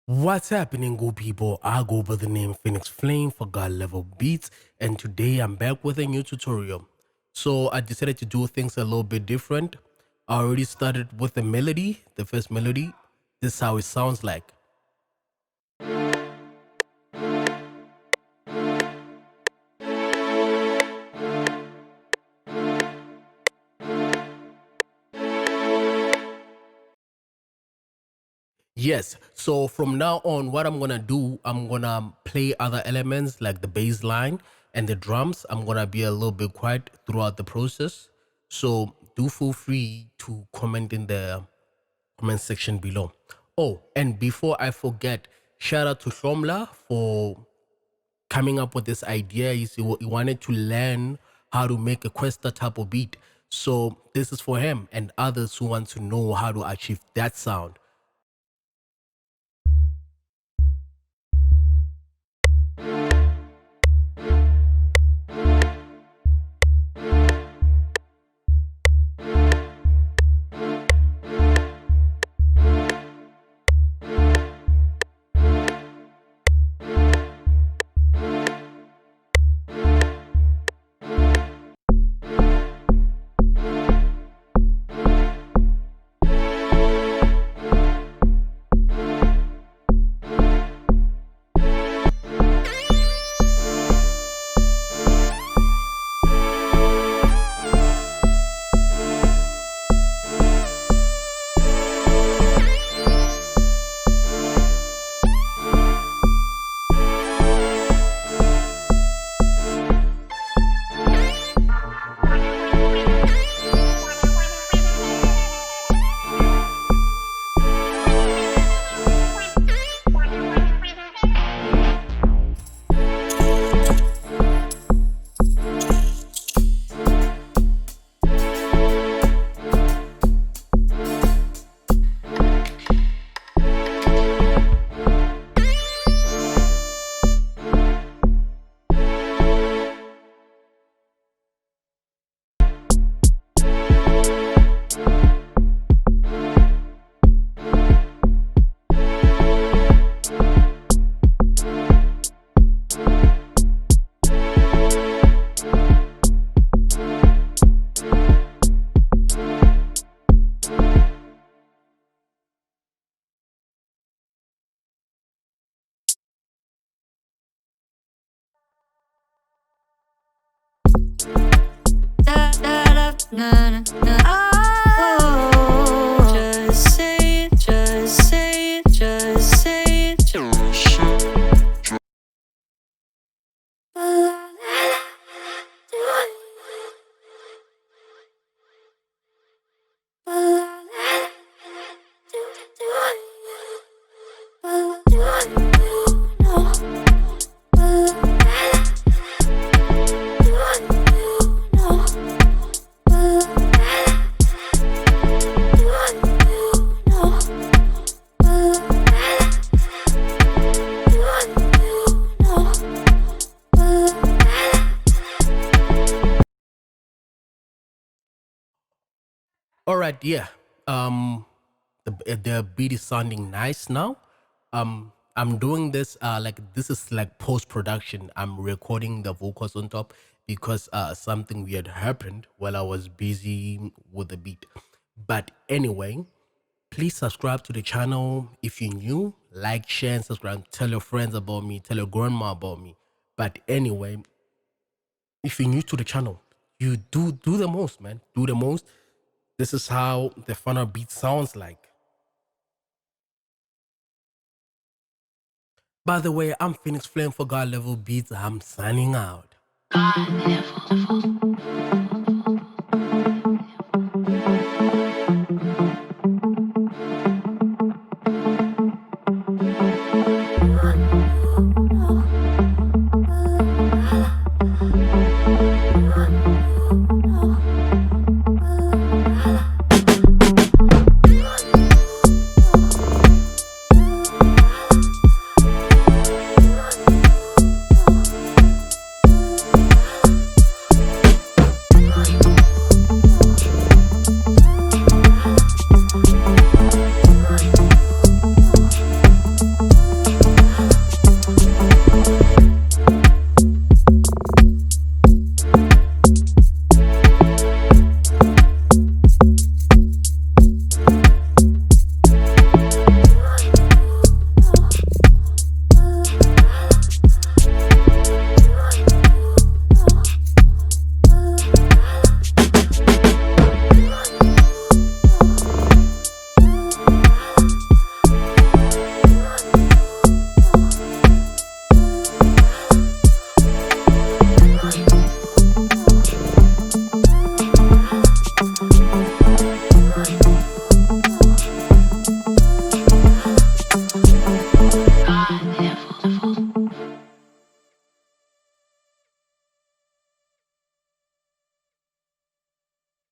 What's happening, good people? I go by the name Phoenix Flame for God Level Beats, and today I'm back with a new tutorial. So I decided to do things a little bit different. I already started with the melody, the first melody. This is how it sounds like. Yes, so from now on, what I'm gonna do, I'm gonna play other elements like the bass line and the drums. I'm gonna be a little bit quiet throughout the process. So do feel free to comment in the comment section below. Oh, and before I forget, shout out to Shomla for coming up with this idea. He wanted to learn how to make a Kwesta type of beat. So this is for him and others who want to know how to achieve that sound. Just say it, just say it, just say it. All right, yeah. The beat is sounding nice now. I'm doing this like this is like post production. I'm recording the vocals on top because something weird happened while I was busy with the beat. But anyway, please subscribe to the channel if you're new. Like, share, and subscribe. Tell your friends about me. Tell your grandma about me. But anyway, if you're new to the channel, you do the most, man. Do the most. This is how the final beat sounds like. By the way, I'm Phoenix Flame for God Level Beats. I'm signing out. Tutorial.